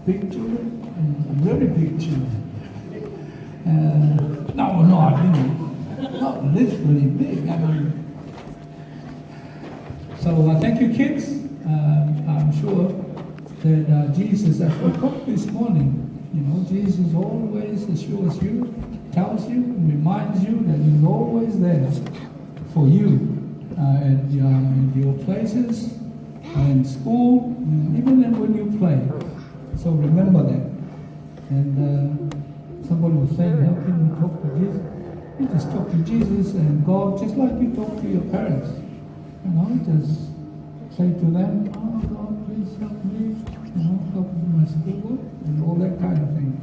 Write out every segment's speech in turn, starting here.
Big children, very big children. No, not literally big. I mean, so thank you, kids. I'm sure that Jesus, as we talked this morning, Jesus always assures you, tells you, reminds you that He's always there for you in your places, in school, even when you play. So remember that. And somebody was saying, how can you talk to Jesus? You just talk to Jesus and God just like you talk to your parents. Just say to them, oh God, please help me, help me with my schoolwork and all that kind of thing.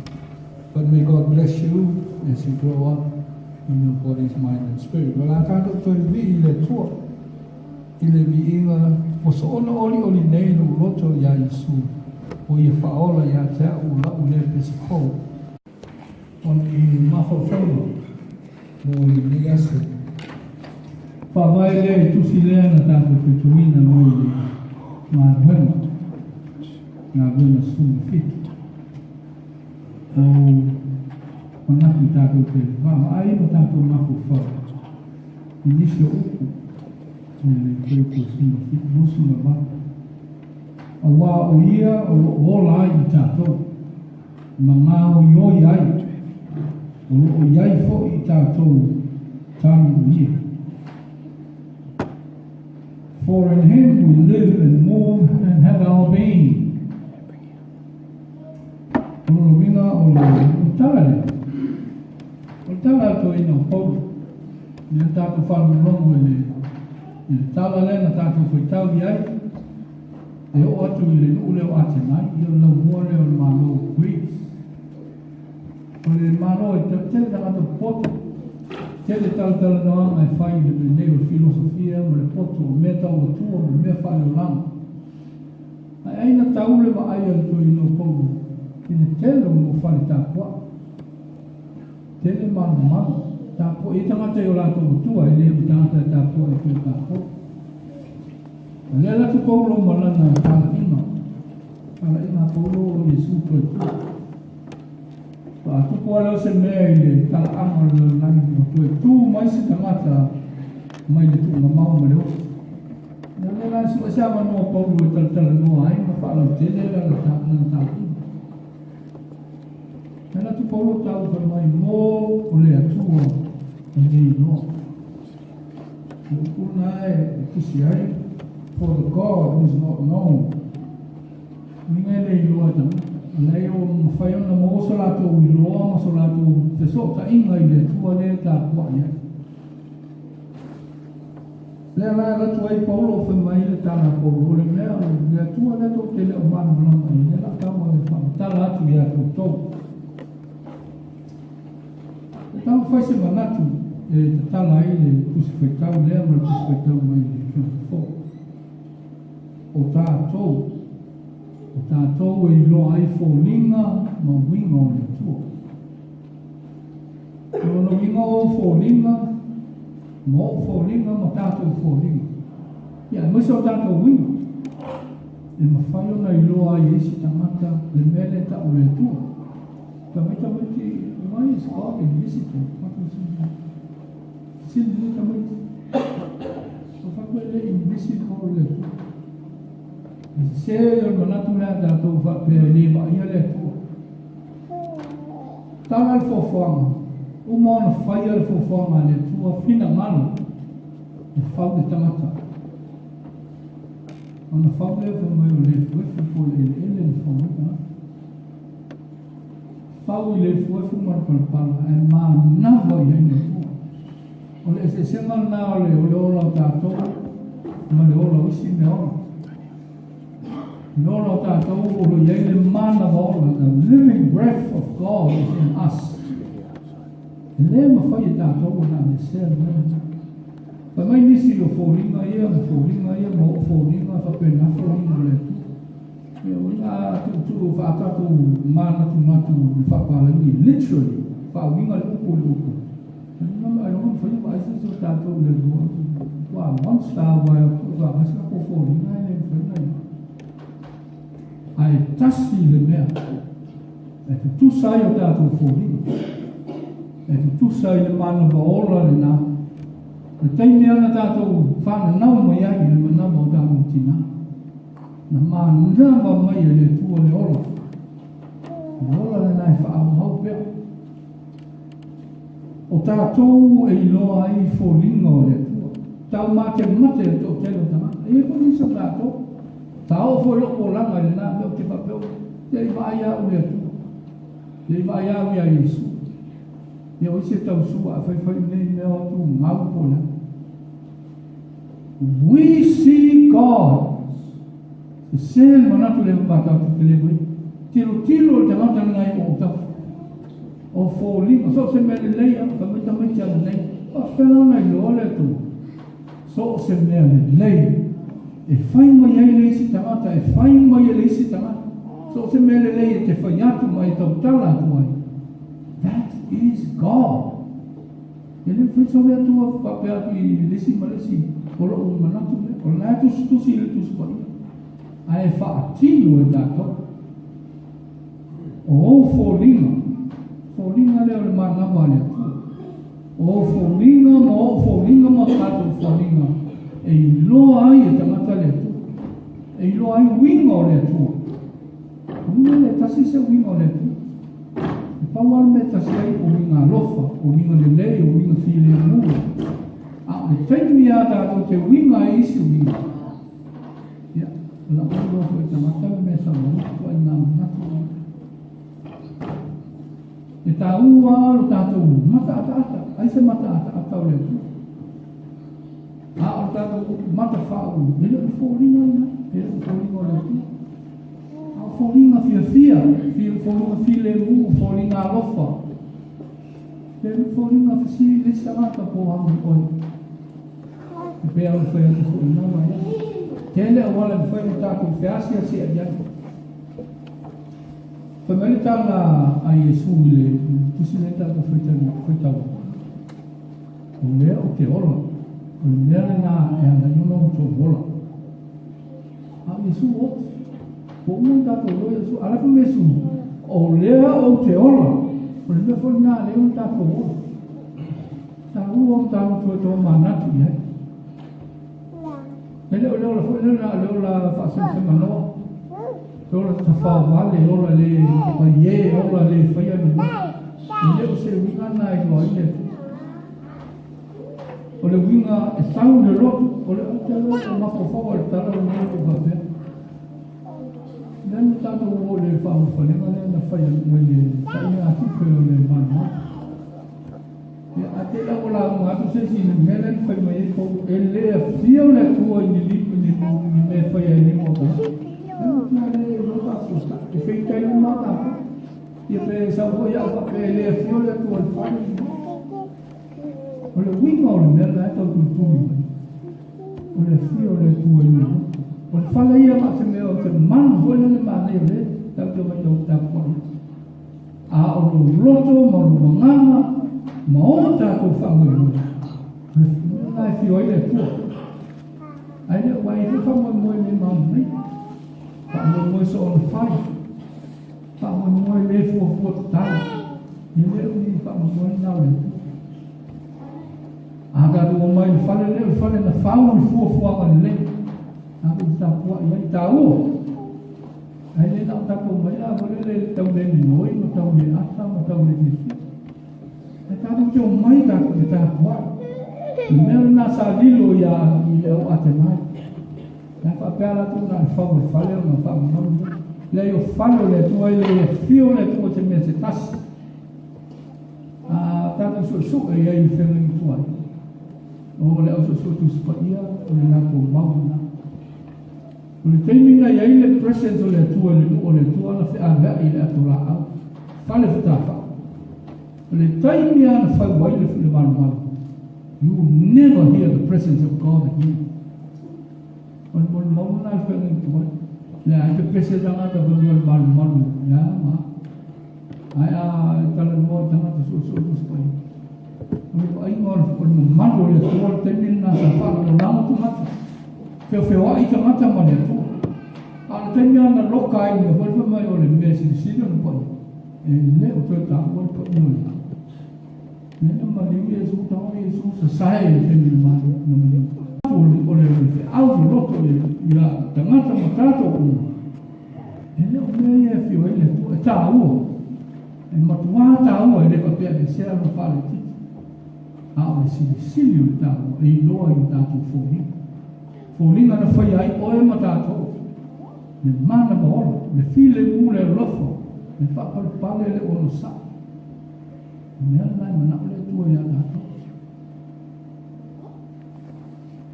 But may God bless you as you grow up in your body's mind and spirit. Well, I can't talk to you, ile tua. Ile viinga, o oli nei no loto ya Yesu. O ia whaola ia te au la ule pesi kou. O ni maho whaino, mo i ni ase. Whawai lea tusi lea na tātou petuina no i ngā ruenga. Ngā ruenga sumu whitu. O manaki tātou te wā, ai mo tātou mako whau. I nisi o uku, me le koi sumu whitu, musu ma wā. A wā o ia o la i tātou, ma ngā o ioi ai, o iai fo i tātou tānu o ia. For in Him we live and move and have our being. O winga o tale. O tala to ina polo. Ni tātou whalu longo le tala le na tātou whaitau i ai. E o atu i le ule o ate mai, i o lau mua leo le malo o Greece. O le malo e tele na ato poto, tele tala noanga e whai le neo filosofia, mo le poto o meta o tua, mo mea whai o langa. Ai aina taule ma ai al tui no kogu, i le tele mo whai tā kua. Tele manu, tā kua, i tangata i o lato o tua, i leo tangata tā kua e tui tā kua. Lela tu paulo malana kala ina paulo o Yesu koe tu. Pa tu paulo se mea i le kala anga le langi o koe tu mai se tangata mai le tu ngamau maleo. Lela su asama noa paulo e talatala noa ai ma whaala tele la tāpuna tāpuna. Lela tu paulo tau wha mai mō o le atua For the God who is not known. Leo mafaiona mo salato iloa masalato te so ta inga ile tua le ta kuanya. Le la tu ai Paulo fe mai le tana Paulo le le tua le to te le umano no mai le la ta mo le fa ta la tu ya to. Ta fai se manatu e ta la ile tu se fe ta le ma tu se fe ta mai le fo. O ta to o tātou e loa ai fōlinga ma winga o le tua. Lono winga o fōlinga, ma o fōlinga ma tātou fōlinga. Ia, mese o tātou winga. E ma whai ona i loa ai esi tangata le mele ta o le tua. Tamiti, why is God invisible? Sili tamiti. O whakwe invisible le tua. Se o manatu mea tātou whapea le wa ia le tua. Tanga le whawhanga. Umona whaia le whawhanga le tua whina manu. E whau le tangata. Ona whau le whamai o le fuefu po le ele le whamata. Whau i le fuefu marapalapala. E mā nawa i le tua. O le se sengal nā o le ola tātou. Ma le ola usi me ola. Lord of that, the living breath of God is in us. And then my fire that over and the cell. But my nisi of falling a year, more falling of a pen, falling. We are to Fata to Mana to Matu, Fapalami, literally, Fawing a Luku. And I don't know if I said that over the world. One star while I was falling. Ai tasi le mea, e te tusai o tātou fōringa, e te tusai le mana waola le nā, e teime ana tātou whāna nau mai ai le manawa o tātou tina, na mānawa mai le tua le ola, le ola le nai whaau hau pēr. O tātou e iloa ai fōringa o le tua, tau mate e tō telo tanga, e whanisa tātou, Tau fo lo ko langa le na me te papel. Te vai a o le tu. Te vai a o ia Yesu. Ye o se tau sua fa nei me o tu ngau ko la. We see God. Se sen mana tu le pata tu le voi. Tilo te mata nai o ta. O fo li so se me le leia fa me ta me cha nei. O fa na lo le tu. So se me le leia. E whai mai ai leisi tangata, e whai mai ai leisi tangata. So se mele lei te whai atu mai tau tala atu ai. That is God. E le whai sawe atua whape atu i leisi ma leisi. Ora o manatu me. Ora nai tusi le tusi pai. A e wha atino e tātou. O fōringa. Fōringa leo le manawa le atua. O fōringa ma tātou fōringa. E loa ai e tangata le tu. E loa ai winga o le tu. Winga le tasi se winga o le tu. E pawar me tasi ai o winga lofa, o winga le lei, o winga file mua. A le taimi ata o te winga e isi winga. Ia, la ua o e tangata me sa manatu ai nā manatu. E tā ua lo tātou mata ata, ai se mata ata o le tu. A o tātou mata whāu, ele o fōringa ina, ele o fōringa o le tu. A o fōringa fia, fōringa file mu, fōringa alofa. Ele o fōringa fisi le samata po hangi oi. E pēa o whai atu fōringa mai. Tele o wala whai o tātou whiasia si a iai. Whamele tāna a Yesu le, tusine tātou whaitau. O lea o te ora. O lea na e ana iuna o tō wola. A Yesu o. Po uman tātou o Yesu. Alafu Yesu. O lea o te ora. O le mea whai nā lea o tātou o. Tā ua o tātou tō manatu iai. Ele o leo la whai leo la whaasem manoa. Ora ta whawale, ora le whaie, ora le whaia ni. Leo se wikana e loa ile. o le winga e sau le lotu, o le atelo e mafofo le tala o nea te whapea. Nena tato o le whamuwhanenga nena whai le taia atu peo le mana. A te la o la ngatu se si mele whai mai e kou e lea fio le tua ni lipu ni me whai e ni mota. Nena le rota susta, e whai kai ni mata. Ia pe sa hoi a whape e lea fio le tua le whai. O le winga o le mele e tau tūtumi mai. O le fio le tua ni mota. O le whala ia ma se mea o te manu hoi le mana ia le, tau te mai tau tāpoi. A o lo roto, ma lo mangana, ma o tātou whamui moi. Le ngai fio ai le tua. Ai le wai te whamui moi me mamu nei. Whamui moi so o le whai. Whamui moi le fua te tau. I le ui whamui moi nau le tua. A gāru o mai le whale na whau i fua ngani le. Aku tak buat yang tahu. Hanya nak tahu mana boleh tahu dia minoi, tahu dia asam, tahu dia sisi. Tapi cuma mai tak kita buat. Memang nasa dilo ya ileu atemai. Napa pela tu nak faham falha não faham não. Leio falo le tu ele fio le tu te me se tas. Tanto so e aí feno tu ai. O le so tu spaia, o le na ko mau na. O le teimina ia i le presence o le atua na whianga i le atura au. Whale whitawha. O le taimia na whaiwai le while malu. You will never hear the presence of God again. O le mauna i whianga i tuai. Le ai te pese tangata while malu. Ya ma. Ai a tala noa tangata so spai. O le whainga o le manu o le atua le teimina na sa whala o lama tumata. Feo ai tangata mane tu. Ana tenia na loka ai me volva mai o le mesi sino no pai. E le o te ta o po no. Ne na mali Yesu ta o Yesu sa sai le tenia ma no me. O le au loto ia tangata matato o. E le o me e fio ele tu ta o. E matua ta o ele pa pe se no fale ti. A o sili ta o e loa i ta tu fo ni. Fōlinga na whai ai oe matatou. Le mana maolo, le file mu le lofo, le whakapale le ono sa. Mea nai manao le tua ia tātou.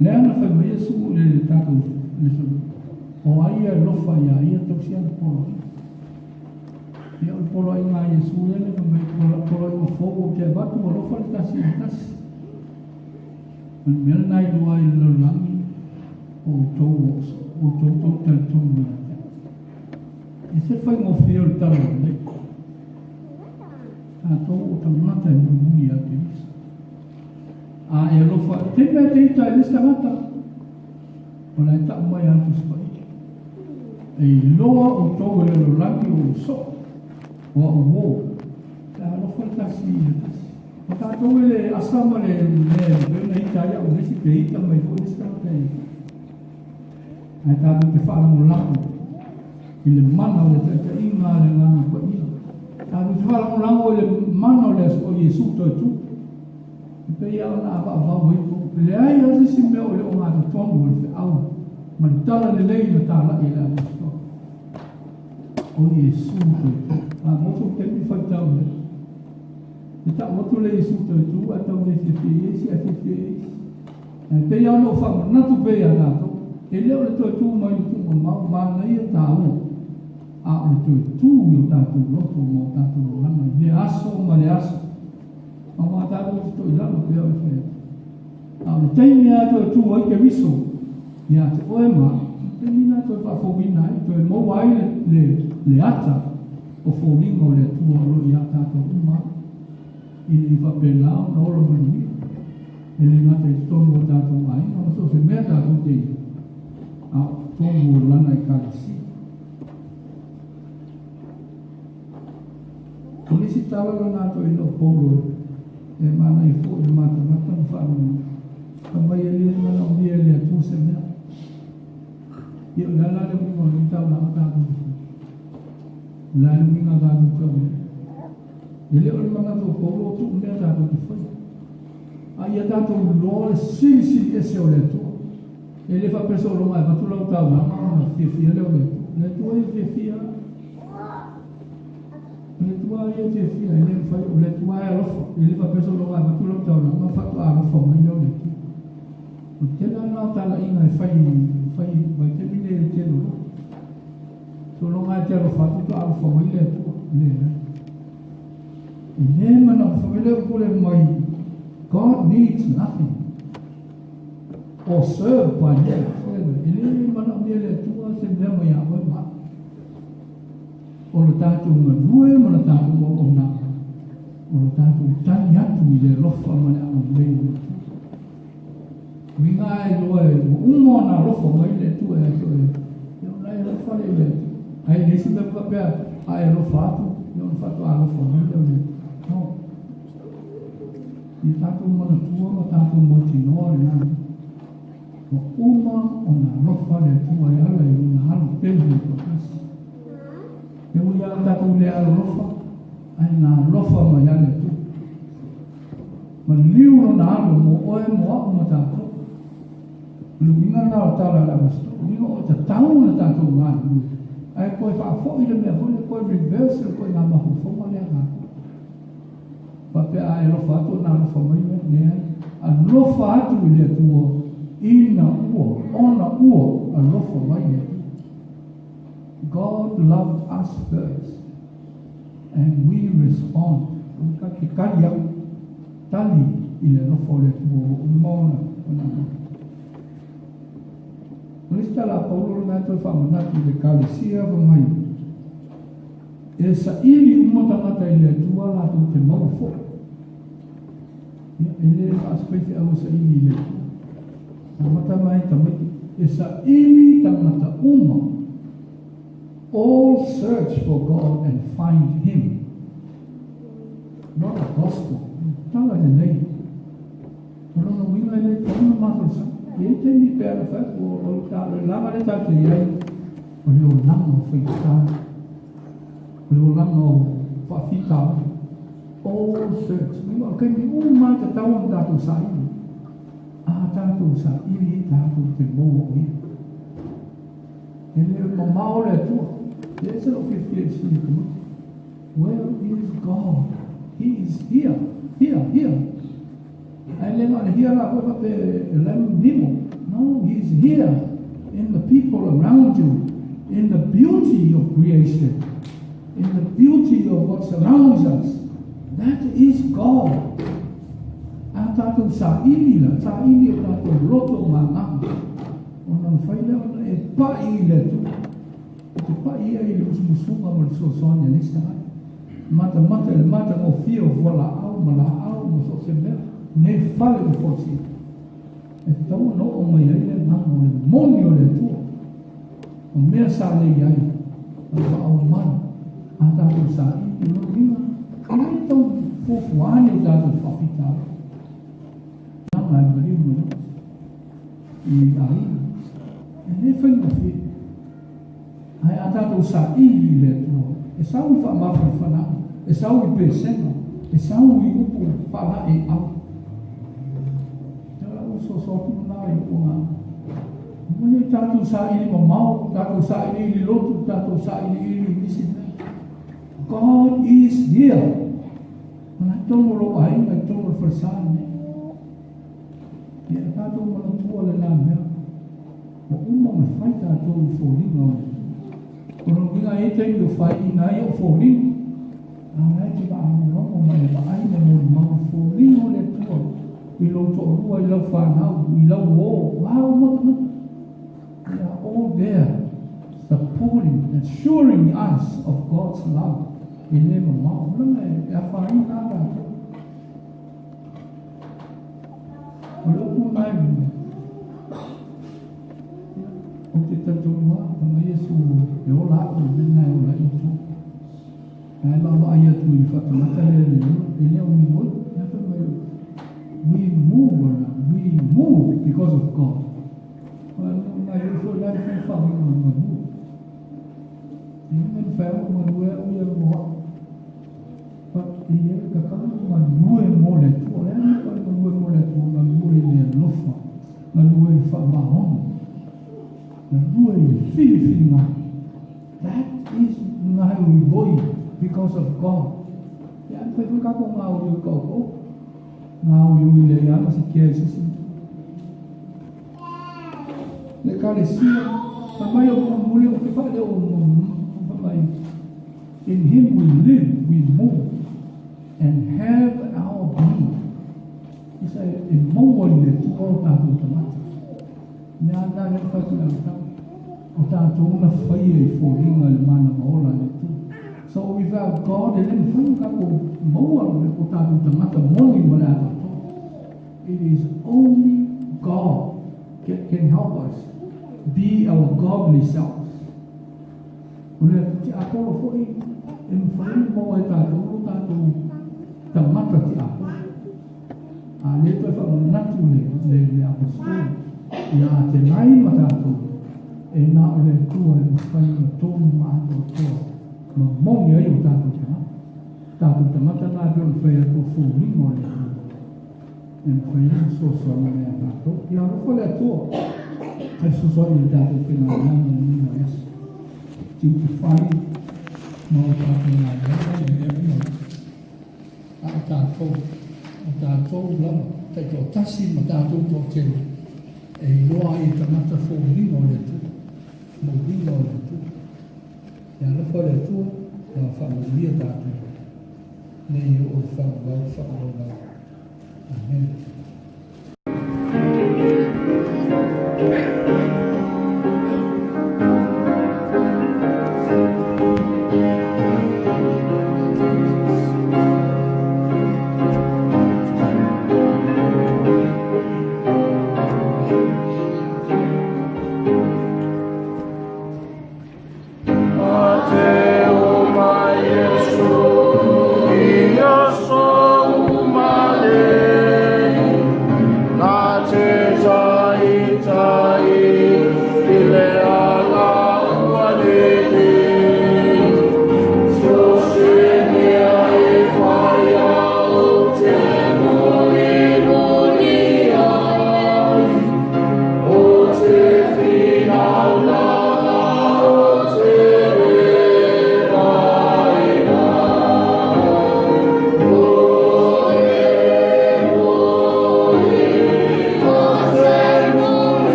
Le ana whai mai Yesu le tātou le sulu. O aia lofa ia ia tau sia le polo. Ia o polo ai ngā Yesu ia le mai polo i o fogo kia batu o lofa le tasi le tasi. Mea nai dua i le langi. O tau tal tonga. E se whai mo whio le tala le. A tau o tangata e mui a te misa. A e lofa, te mea te ita e lista ngata. O lai ta mai atu spai. E loa o tau e lo langi o so. O a uo. E a lofa le tasi e tasi. O ta tau e le asama le na ita ia o nesi te ita mai o lista ngata e. Ai tātu te whaaramulango i le mana o le taita inga le ngana kwa ia. Tātu te whaaramulango i le mana o le o Yesu toi tu. I pei au na apa apa hipo. Le ai hasi si mea o le o ngāta tongu o le whi au. Ma le tala le lei le tāla i le apisto. O Yesu toi tu. A moto te mi whaitau le. E ta moto le Yesu toi tu. A tau le whiwhi esi a whiwhi esi. E pei au no whamanatu pei a nātou. E leo le toi tū mai tū mau mana ia tāu. A o le toi tū i o tātou loto mo tātou langa. Le aso ma le aso. Ma ma tātou te toi langa pia o whea. A o le teimi a toi tū ai ke riso. Ia te oe ma. Te mina toi whawhowina ai. Toi mau ai le ata. O whowinga o le tū o lo ia tātou uma. I le whapelao na ora mani. E le ngata i tono o tātou ai. Ma so se mea tātou te ia. A tongu lana I kāsi. Polisi tala lana ato I no polo. E mana I fo I mata mata I whaanu. Kamai e liri mana o mia le atu se mea. I o lala le mingo ni tau na tātu. Lala minga tātu tau. I le o le mana tō polo tu mea tātu te whai. Ia tātou loa sili ese o le atua. E le whapeso o longa e watu lau tau na maa fia leo le atua. Le atua e fia. Le atua e fia. E le atua e alofa. E le whapeso o longa e watu lau tau na maa whatu alofa mai leo le atua. O tēnā nā tāla inga e whai mai te mine e tēno. So longa e te alofa atu ta alofa mai le atua. E le mana whameleo kore mai. God needs nothing or served by him. Ele mana mele tua se mea mai a mai ma. O le tātou nganue, o le tātou ngona. O le tātou tani atu I le lofa mana a mai le tua. Minga e loa e umo na lofa mai le tua e tua e. Ia nai lofa le le tua. Ai nesi me kapea a e lofa atu. Ia un fatu a lofa mai le tua. No. I tātou mana tua ma tātou moti noa re nana. Ma uma o nā lofa le tua e ala I una alu pehu I kasi. E ui ala tātou le ala lofa, ai nā lofa ma ia le tua. Ma liu no nā alu mo oe mo aku ma tātou. Luminga nā o tāla la masto. Luminga o ta tau na tātou ngā lui. Ai koe whaafo I le mea hone, koe reverse, koe ngā mahu fonga lea ngā. Pape a e lofa atu nā lofa mai mea a lofa atu I le atua ina ua, ona ua a lofa mai mea. God loved us first and we respond. Ka ki kari au tali I le lofa o le atua o maona o nā mea. Nista la Paulo na to whamanaki le kalisia wa mai. E sa ili umatangata I le atua la tu te maufo. Ele aspete au sa ili le. Mata mai tamai e sa ili tangata uma. All search for God and find Him. Not a gospel. Tala de lei. Rona winga le tona matrosa. E te ni pera fa o ta lava le ta te ai. O le o lama foi ta. O le o lama fa fita. All search. Mingo ke ni uma ta tau da tu sai. A ta tu sa ili ta tu te mo ni. Ele o mau le tu. There's a lot of fears in the where is God? He is here. And then on here, no, He's here in the people around you, in the beauty of creation, in the beauty of what surrounds us. That is God. Atato sa ili o tato roto nganga. Ona whaile ona e pai le tu. Te pai ia I le musumusunga mo le sosoania nesta ai. Mata mo fia o wala au mo so se mea. Ne fale o fosi. E tau no o mai ai le namo le moni o le tua. O mea sa le iai. O au mana. Atato sa ili no ringa. Ai tau fufuane o tato whapitao. Nanga e marimu no. I ai. E ne whainga fia. Ai atato sa ili le tua. E sau I whaamafu whanau. E sau I pesena. E sau I upu whana e au. Tera o so nā I unga. Mune tātou sa ili mau, tātou sa ili lotu, tātou sa ili nisi. God is here. Mana tongo lo ai, mai tongo whasane. Ia tātou mana tua le nā mea. O uma me whai tātou I fōringa o. Kono winga e te I whai I nai o fōringa. Nai te ka ame rongo mai e ai me mōni mau fōringa o le tua. I lau to rua, I lau whanau, I lau o. Wow, mata. They are all there, supporting, assuring us of God's love. I le mamau, langa e a whai nāra. O loku mai mune. O te tatunga, ma Yesu e o lako I mena e o la itu. Ai lava ai atu I whakamata e leo mi moi. We move because of God. Ai o lai whai whawi ma move. I men whai ma nue uia moa. Pa I e ka kama ma nue mo le tua. Ai ma nue mo le tua. whamahon. Na rua i whiwhinga. That is ngai ui boi because of God. Ya koe whakako ngā ui o koko. Ngā ui le ia masi kia sisi. Le kare sia, whamai o mule o te whare o whamai. In Him we live, we move, and have our being. He said, in more than the two tātou tamata. Nea nare whakuna tau. O tātou na whai e whoringa le mana maola le tu. So without God, e leni whai kako maua o tātou tamata moni mo le atato. It is only God can help us be our godly selves. O le te apolo whai, e mwhai mo e tātou tamata te apo. A le toi whamanatu le apostoli. Ia te nai ma tātou. E nā o le tua e mwhai o tōnu mātou toa. Ma mongi ai o tātou te mata. Tātou te mata nā pio whai a tō fūri mo le tua. E mwhai a sosua ma mea tātou. Ia roko le toa. Ai sosua i tātou te ngā nāna ni na esi. Tiu te whai ma o tātou ngā nāna ni na esi. A tātou. A tātou lama. Tai tō tasi ma tātou tō tēnu. E loa i tamata fōri mo le tu. Mo ringa o le tu. Ia rapa le tu, ia whamaria tātou. Nei o whamau.